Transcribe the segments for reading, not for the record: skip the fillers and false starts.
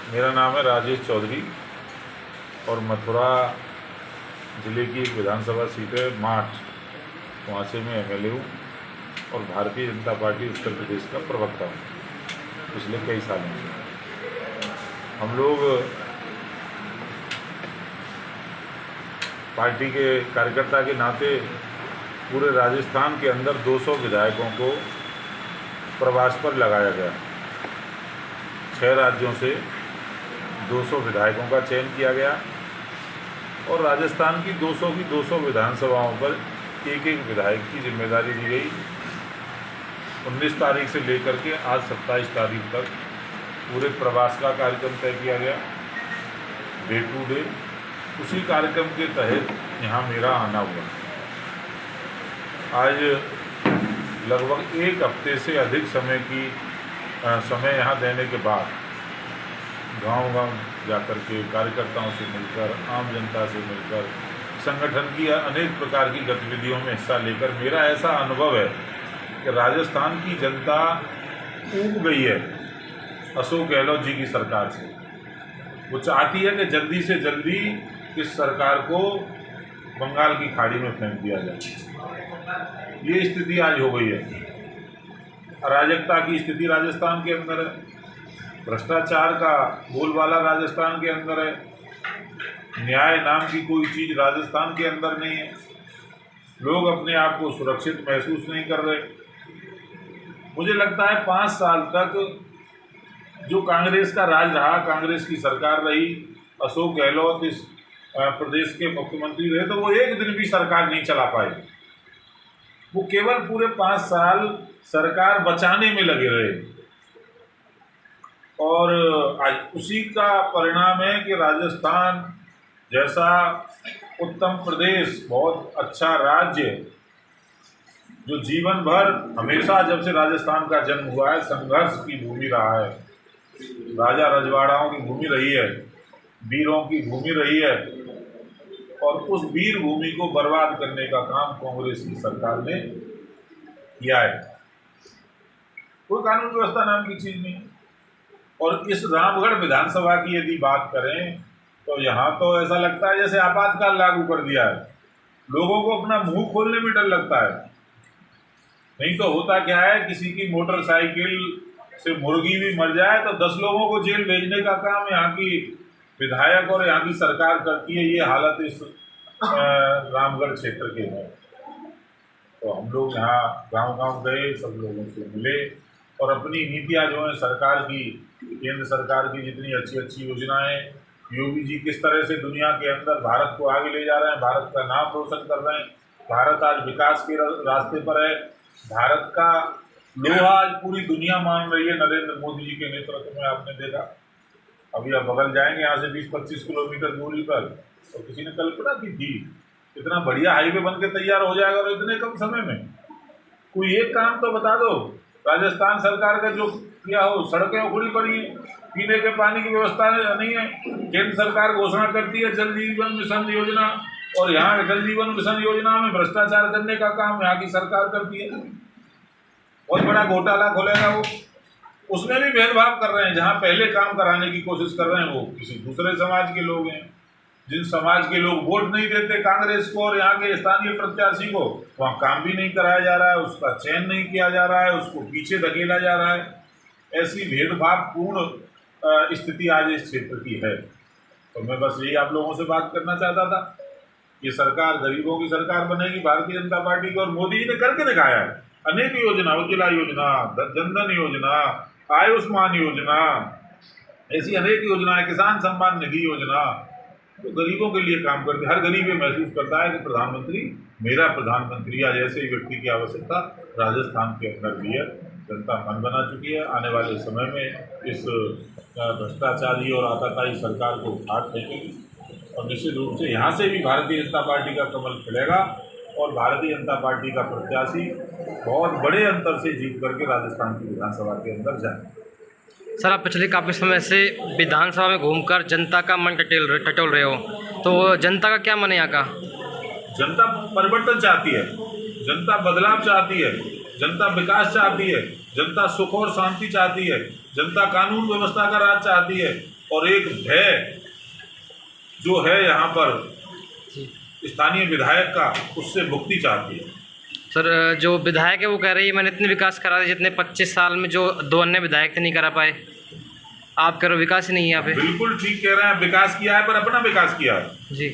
मेरा नाम है राजेश चौधरी और मथुरा ज़िले की एक विधानसभा सीट है माठ, वहाँ से मैं एमएलए हूँ और भारतीय जनता पार्टी उत्तर प्रदेश का प्रवक्ता हूँ पिछले कई सालों से। हम लोग पार्टी के कार्यकर्ता के नाते पूरे राजस्थान के अंदर 200 विधायकों को प्रवास पर लगाया गया। 6 राज्यों से 200 विधायकों का चयन किया गया और राजस्थान की 200 विधानसभाओं पर एक विधायक की जिम्मेदारी दी गई। 19 तारीख से लेकर के आज 27 तारीख तक पूरे प्रवास का कार्यक्रम तय किया गया, डे टू डे। उसी कार्यक्रम के तहत यहाँ मेरा आना हुआ। आज लगभग 1 हफ्ते से अधिक समय यहाँ देने के बाद गांव-गांव जाकर के कार्यकर्ताओं से मिलकर, आम जनता से मिलकर, संगठन की अनेक प्रकार की गतिविधियों में हिस्सा लेकर मेरा ऐसा अनुभव है कि राजस्थान की जनता ऊब गई है अशोक गहलोत जी की सरकार से। वो चाहती है कि जल्दी से जल्दी इस सरकार को बंगाल की खाड़ी में फेंक दिया जाए। ये स्थिति आज हो गई है। अराजकता की स्थिति राजस्थान के अंदर है, भ्रष्टाचार का बोलबाला राजस्थान के अंदर है, न्याय नाम की कोई चीज़ राजस्थान के अंदर नहीं है, लोग अपने आप को सुरक्षित महसूस नहीं कर रहे। मुझे लगता है 5 साल तक जो कांग्रेस का राज रहा, कांग्रेस की सरकार रही, अशोक गहलोत इस प्रदेश के मुख्यमंत्री रहे, तो वो एक दिन भी सरकार नहीं चला पाए। वो केवल पूरे 5 साल सरकार बचाने में लगे रहे और आज उसी का परिणाम है कि राजस्थान जैसा उत्तम प्रदेश, बहुत अच्छा राज्य, जो जीवन भर हमेशा जब से राजस्थान का जन्म हुआ है संघर्ष की भूमि रहा है, राजा रजवाड़ाओं की भूमि रही है, वीरों की भूमि रही है, और उस वीर भूमि को बर्बाद करने का काम कांग्रेस की सरकार ने किया है। कोई कानून व्यवस्था नाम की चीज़ नहीं। और इस रामगढ़ विधानसभा की यदि बात करें तो यहाँ तो ऐसा लगता है जैसे आपातकाल लागू कर दिया है। लोगों को अपना मुंह खोलने में डर लगता है। नहीं तो होता क्या है, किसी की मोटरसाइकिल से मुर्गी भी मर जाए तो 10 लोगों को जेल भेजने का काम यहाँ की विधायक और यहाँ की सरकार करती है। ये हालत इस रामगढ़ क्षेत्र के है। तो हम लोग यहाँ गांव-गांव गए, सब लोगों से मिले और अपनी नीतियाँ जो हैं सरकार की, केंद्र सरकार की जितनी अच्छी योजनाएं, योगी जी किस तरह से दुनिया के अंदर भारत को आगे ले जा रहे हैं, भारत का नाम रोशन कर रहे हैं, भारत आज विकास के रास्ते पर है, भारत का लोहा आज पूरी दुनिया मान रही है नरेंद्र मोदी जी के नेतृत्व में। आपने देखा, अभी आप बगल जाएंगे यहाँ से 20-25 किलोमीटर दूरी पर, तो किसी ने कल्पना की थी इतना बढ़िया हाईवे बन के तैयार हो जाएगा और इतने कम समय में? कोई एक काम तो बता दो राजस्थान सरकार का जो किया हो। सड़कें उखड़ी पड़ी हैं, पीने के पानी की व्यवस्था नहीं है। केंद्र सरकार घोषणा करती है जल जीवन मिशन योजना, और यहाँ जल जीवन मिशन योजना में भ्रष्टाचार करने का काम यहाँ की सरकार करती है। बहुत बड़ा घोटाला खोलेगा वो। उसमें भी भेदभाव कर रहे हैं। जहाँ पहले काम कराने की कोशिश कर रहे हैं वो किसी दूसरे समाज के लोग हैं। जिन समाज के लोग वोट नहीं देते कांग्रेस को और यहाँ के स्थानीय प्रत्याशी को, वहाँ काम भी नहीं कराया जा रहा है, उसका चयन नहीं किया जा रहा है, उसको पीछे धकेला जा रहा है। ऐसी भेदभावपूर्ण स्थिति आज इस क्षेत्र की है। तो मैं बस यही आप लोगों से बात करना चाहता था। ये सरकार गरीबों की सरकार बनेगी भारतीय जनता पार्टी की, और मोदी जी ने करके दिखाया है। अनेक योजना, उज्ज्वला योजना, जनधन योजना, आयुष्मान योजना, ऐसी अनेक योजनाएं, किसान सम्मान निधि योजना, तो गरीबों के लिए काम करते। हर गरीब ये महसूस करता है कि प्रधानमंत्री, मेरा प्रधानमंत्री, आज ऐसे ही व्यक्ति की आवश्यकता राजस्थान के अंदर भी है। जनता मन बना चुकी है। आने वाले समय में इस भ्रष्टाचारी और आताताई सरकार को उखाड़ फेंकेगी और निश्चित रूप से यहाँ से भी भारतीय जनता पार्टी का कमल खिलेगा और भारतीय जनता पार्टी का प्रत्याशी बहुत बड़े अंतर से जीत करके राजस्थान की विधानसभा के अंदर जाए। सर, आप पिछले काफ़ी समय से विधानसभा में घूमकर जनता का मन टटोल रहे हो, तो जनता का क्या मन है यहाँ का? जनता परिवर्तन चाहती है, जनता बदलाव चाहती है। जनता विकास चाहती है, जनता सुख और शांति चाहती है, जनता कानून व्यवस्था का राज चाहती है, और एक भय जो है यहाँ पर स्थानीय विधायक का, उससे मुक्ति चाहती है। सर जो विधायक है वो कह रही है मैंने इतने विकास करा दिए जितने 25 साल में जो 2 अन्य विधायक थे नहीं करा पाए। आप कह रहे हो विकास ही नहीं है यहाँ पे। बिल्कुल ठीक कह रहे हैं, विकास किया है पर अपना विकास किया है जी।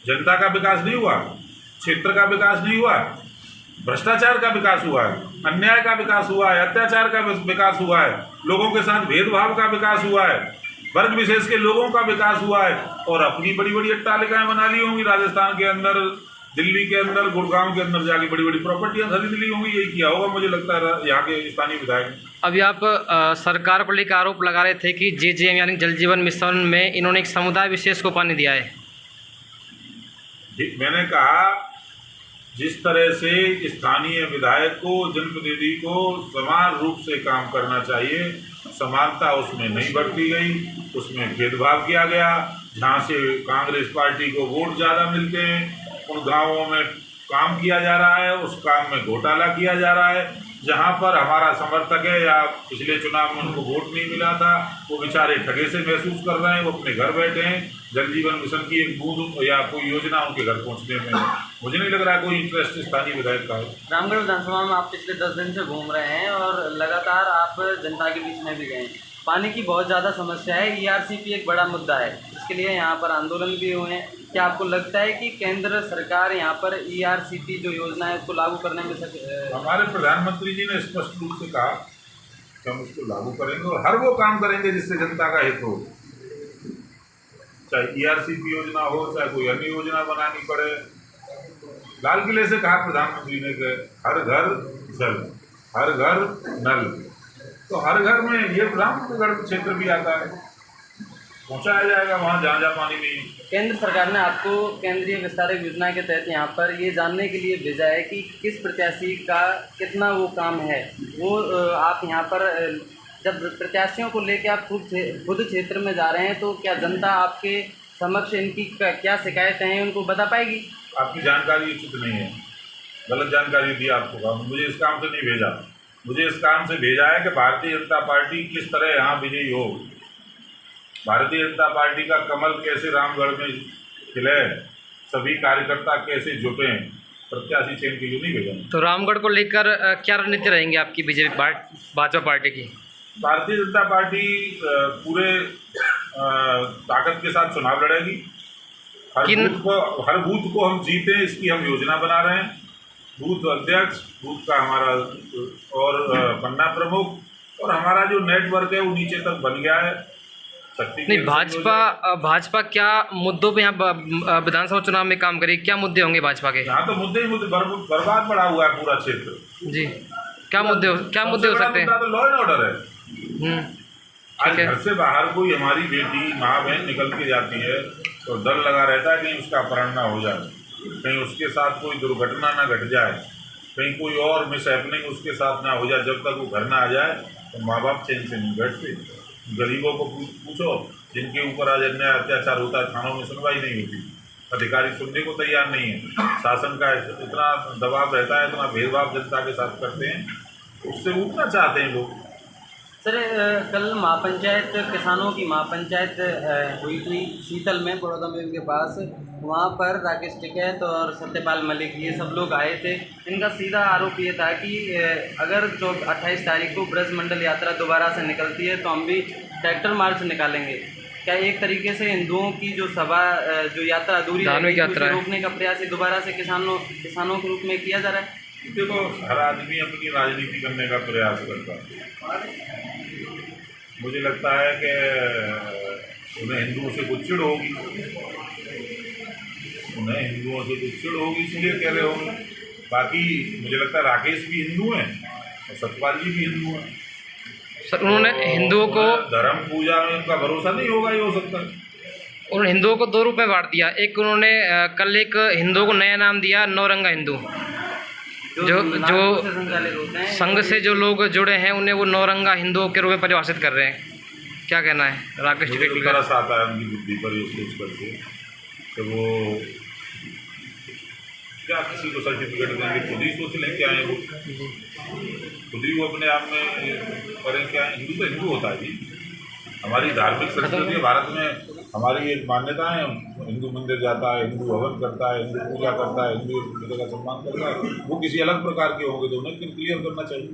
जनता का विकास नहीं हुआ, क्षेत्र का विकास नहीं हुआ, भ्रष्टाचार का विकास हुआ है, अन्याय का विकास हुआ है, अत्याचार का विकास हुआ है, लोगों के साथ भेदभाव का विकास हुआ है, वर्ग विशेष के लोगों का विकास हुआ है, और अपनी बड़ी बड़ी अट्टालिकाएं बना ली होंगी राजस्थान के अंदर, दिल्ली के अंदर, गुड़गांव के अंदर जाके बड़ी बड़ी प्रॉपर्टियां खरीद ली होंगी। यही किया होगा मुझे लगता है यहाँ के स्थानीय विधायक। अभी आप सरकार को लेकर आरोप लगा रहे थे कि JJM यानी जल जीवन मिशन में इन्होंने एक समुदाय विशेष को पानी दिया है। मैंने कहा जिस तरह से स्थानीय विधायक को, जनप्रतिनिधि को समान रूप से काम करना चाहिए, समानता उसमें नहीं बरती गई, उसमें भेदभाव किया गया। जहाँ से कांग्रेस पार्टी को वोट ज़्यादा मिलते हैं उन गांवों में काम किया जा रहा है, उस काम में घोटाला किया जा रहा है। जहाँ पर हमारा समर्थक है या पिछले चुनाव में उनको वोट नहीं मिला था, वो बेचारे ठगे से महसूस कर रहे हैं, वो अपने घर बैठे हैं। जल जीवन मिशन की एक बूंद या कोई योजना उनके घर पहुँचने में मुझे नहीं लग रहा है कोई इंटरेस्ट स्थानीय विधायक का है। रामगढ़ विधानसभा में आप पिछले 10 दिन से घूम रहे हैं और लगातार आप जनता के बीच में भी गए। पानी की बहुत ज़्यादा समस्या है, ERCP एक बड़ा मुद्दा है, इसके लिए यहाँ पर आंदोलन भी हुए हैं। क्या आपको लगता है कि केंद्र सरकार यहाँ पर ERCP जो योजना है उसको लागू करने में हमारे प्रधानमंत्री जी ने स्पष्ट रूप से कहा कि हम इसको लागू करेंगे और हर वो काम करेंगे जिससे जनता का हित हो, चाहे ERCP योजना हो, चाहे कोई अन्य योजना बनानी पड़े। लाल किले से कहा प्रधानमंत्री ने कि हर घर जल, हर घर नल, तो हर घर में ये रामगढ़ क्षेत्र भी आता है, पहुँचाया जाएगा वहाँ जहाँ जहाँ पानी नहीं। केंद्र सरकार ने आपको केंद्रीय विस्तारक योजना के तहत यहाँ पर ये जानने के लिए भेजा है कि किस प्रत्याशी का कितना वो काम है। वो आप यहाँ पर जब प्रत्याशियों को लेकर आप खुद क्षेत्र में जा रहे हैं तो क्या जनता आपके समक्ष इनकी क्या शिकायतें हैं उनको बता पाएगी? आपकी जानकारी उचित नहीं है, गलत जानकारी दी आपको। मुझे इस काम से नहीं भेजा, मुझे इस काम से भेजा है कि भारतीय जनता पार्टी किस तरह यहाँ विजयी हो, भारतीय जनता पार्टी का कमल कैसे रामगढ़ में खिले, सभी कार्यकर्ता कैसे जुटे, प्रत्याशी चयन के लिए नहीं भेजा। तो रामगढ़ को लेकर क्या रणनीति रहेंगी आपकी बीजेपी भाजपा पार्टी की? भारतीय जनता पार्टी पूरे ताकत के साथ चुनाव लड़ेगी। हर बूथ को हम जीते इसकी हम योजना बना रहे हैं। बूथ अध्यक्ष, बूथ का हमारा और पन्ना प्रमुख और हमारा जो नेटवर्क है वो नीचे तक बन गया है। नहीं, भाजपा क्या मुद्दों पे यहाँ विधानसभा चुनाव में काम करेगी? क्या मुद्दे होंगे भाजपा के? यहाँ तो मुद्दे ही मुद्दे, बर्बाद पड़ा हुआ है पूरा क्षेत्र जी। क्या मुद्दे हो सकते हैं? तो लॉ एंड ऑर्डर है। आज घर से बाहर कोई हमारी बेटी, माँ बहन निकल के जाती है तो डर लगा रहता है कहीं उसका अपहरण ना हो जाए, कहीं उसके साथ कोई दुर्घटना ना घट जाए, कहीं कोई और मिसहैपनिंग उसके साथ ना हो जाए। जब तक वो घर ना आ जाए तो माँ बाप चैन से नहीं बैठते। गरीबों को पूछो जिनके ऊपर आज अन्याय अत्याचार होता है, थानों में सुनवाई नहीं होती, अधिकारी सुनने को तैयार नहीं है, शासन का इतना दबाव रहता है, इतना भेदभाव जनता के साथ करते हैं, उससे उठना चाहते हैं लोग। सर कल महापंचायत, किसानों की महापंचायत हुई थी शीतल में, बड़ौदा मेम के पास। वहाँ पर राकेश टिकैत और सत्यपाल मलिक ये सब लोग आए थे। इनका सीधा आरोप ये था कि अगर जो 28 तारीख को ब्रज मंडल यात्रा दोबारा से निकलती है तो हम भी ट्रैक्टर मार्च निकालेंगे। क्या एक तरीके से हिंदुओं की जो सभा, जो यात्रा अधूरी है, रोकने का प्रयास दोबारा से किसानों के रूप में किया जा रहा है? देखो, हर आदमी अपनी राजनीति करने का प्रयास करता है। मुझे लगता है कि उन्हें हिंदुओं से कुछ चिढ़ होगी, इसलिए कह रहे होंगे। बाकी मुझे लगता है राकेश भी हिंदू हैं और सतपाल जी भी हिंदू हैं। सर उन्होंने हिंदुओं को धर्म पूजा में उनका भरोसा नहीं होगा, ये हो सकता है। उन्होंने हिंदुओं को 2 रूप में बांट दिया। एक उन्होंने कल एक हिंदुओं को नया नाम दिया, नौरंगा हिंदू। जो संघ से जो लोग जुड़े हैं उन्हें वो नौरंगा हिंदुओं के रूप में परिभाषित कर रहे हैं। क्या कहना है राकेश टिकैत? तरस आता है उनकी बुद्धि पर ये सोच करके कि वो क्या किसी को सर्टिफिकेट देंगे? खुद ही सोच लें क्या है वो, खुद ही वो अपने आप में करें क्या है। हिंदू तो हिंदू होता है जी, हमारी धार्मिक संस्कृति है भारत में, हमारी एक मान्यता है। हिंदू मंदिर जाता है, हिंदू हवन करता है, हिंदू पूजा करता है, हिंदू एक दूसरे का सम्मान करता है। वो किसी अलग प्रकार के होंगे तो उन्हें क्लियर करना चाहिए।